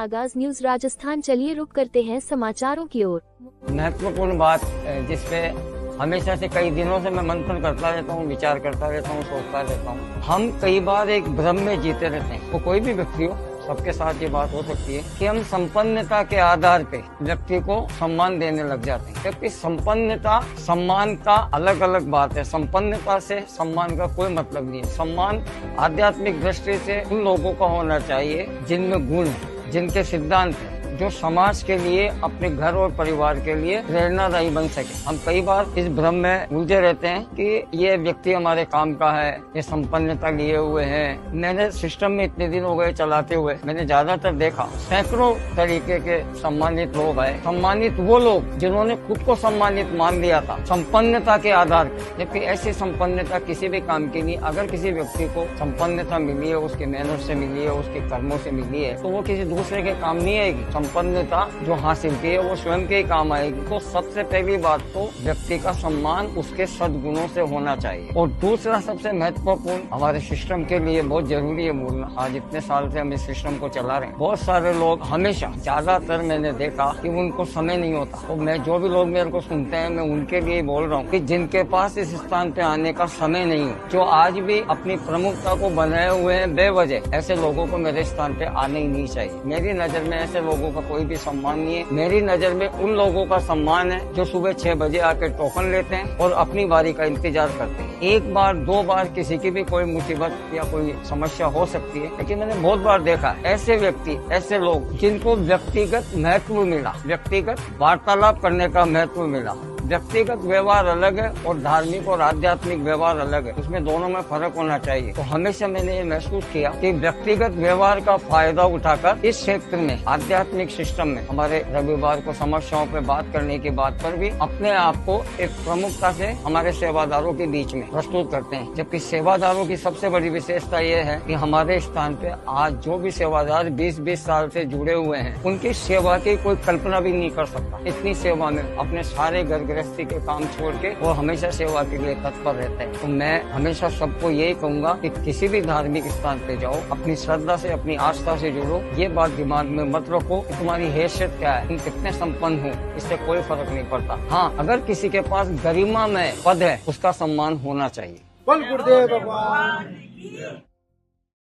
आगाज न्यूज राजस्थान। चलिए रुक करते हैं समाचारों की ओर। महत्वपूर्ण बात जिसपे हमेशा से कई दिनों से मैं मंथन करता रहता हूँ, विचार करता रहता हूँ, सोचता रहता हूँ। हम कई बार एक भ्रम में जीते रहते हैं। वो कोई भी व्यक्ति हो, सबके साथ ये बात हो सकती है कि हम संपन्नता के आधार पे व्यक्ति को सम्मान देने लग जाते हैं, क्योंकि संपन्नता सम्मान का अलग अलग बात है। संपन्नता से सम्मान का कोई मतलब नहीं है। सम्मान आध्यात्मिक दृष्टि से उन लोगों का होना चाहिए जिनमें गुण है, जिनके सिद्धांत है, जो समाज के लिए, अपने घर और परिवार के लिए प्रेरणादायी बन सके। हम कई बार इस भ्रम में उलझे रहते हैं कि ये व्यक्ति हमारे काम का है, ये संपन्नता लिए हुए हैं। मैंने सिस्टम में इतने दिन हो गए चलाते हुए, मैंने ज्यादातर देखा सैकड़ों तरीके के सम्मानित लोग आए। सम्मानित वो लोग जिन्होंने खुद को सम्मानित मान लिया था संपन्नता के आधार पर, जबकि ऐसी संपन्नता किसी भी काम की नहीं। अगर किसी व्यक्ति को संपन्नता मिली है, उसकी मेहनत से मिली है, उसके कर्मों से मिली है, तो वो किसी दूसरे के काम नहीं आएगी। संपन्नता जो हासिल की है वो स्वयं के ही काम आएगी। तो सबसे पहली बात तो व्यक्ति का सम्मान उसके सद्गुणों से होना चाहिए। और दूसरा सबसे महत्वपूर्ण हमारे सिस्टम के लिए बहुत जरूरी है बोलना। आज इतने साल से हम इस सिस्टम को चला रहे हैं। बहुत सारे लोग हमेशा, ज्यादातर मैंने देखा कि उनको समय नहीं होता। तो मैं जो भी लोग मेरे को सुनते हैं, मैं उनके लिए बोल रहा हूँ कि जिनके पास इस स्थान पे आने का समय नहीं है, जो आज भी अपनी प्रमुखता को बनाए हुए हैं बेवजह, ऐसे लोगों को मेरे स्थान पे आने ही नहीं चाहिए। मेरी नजर में ऐसे लोगों का कोई भी सम्मान नहीं है। मेरी नजर में उन लोगों का सम्मान है जो सुबह 6 बजे आके टोकन लेते हैं और अपनी बारी का इंतजार करते हैं। एक बार दो बार किसी की भी कोई मुसीबत या कोई समस्या हो सकती है, लेकिन मैंने बहुत बार देखा ऐसे व्यक्ति, ऐसे लोग जिनको व्यक्तिगत महत्व मिला, व्यक्तिगत वार्तालाप करने का महत्व मिला। व्यक्तिगत व्यवहार अलग है और धार्मिक और आध्यात्मिक व्यवहार अलग है, उसमें दोनों में फर्क होना चाहिए। तो हमेशा मैंने ये महसूस किया कि व्यक्तिगत व्यवहार का फायदा उठाकर इस क्षेत्र में, आध्यात्मिक सिस्टम में, हमारे रविवार को समस्याओं पे बात करने की बात पर भी अपने आप को एक प्रमुखता से हमारे सेवादारों के बीच में प्रस्तुत करते हैं। जबकि सेवादारों की सबसे बड़ी विशेषता ये है कि हमारे स्थान पे आज जो भी सेवादार 20-20 साल से जुड़े हुए हैं, उनकी सेवा की कोई कल्पना भी नहीं कर सकता। इतनी सेवा में अपने सारे घर गृहस्थी के काम छोड़ के वो हमेशा सेवा के लिए तत्पर रहते हैं। तो मैं हमेशा सबको यही कहूंगा कि किसी भी धार्मिक स्थान पे जाओ, अपनी श्रद्धा से, अपनी आस्था से जुड़ो। ये बात दिमाग में मत रखो कि तुम्हारी हैसियत क्या है, तुम कितने संपन्न हो, इससे कोई फर्क नहीं पड़ता। हाँ, अगर किसी के पास गरिमा में पद है, उसका सम्मान होना चाहिए। बोल गुरुदेव भगवान।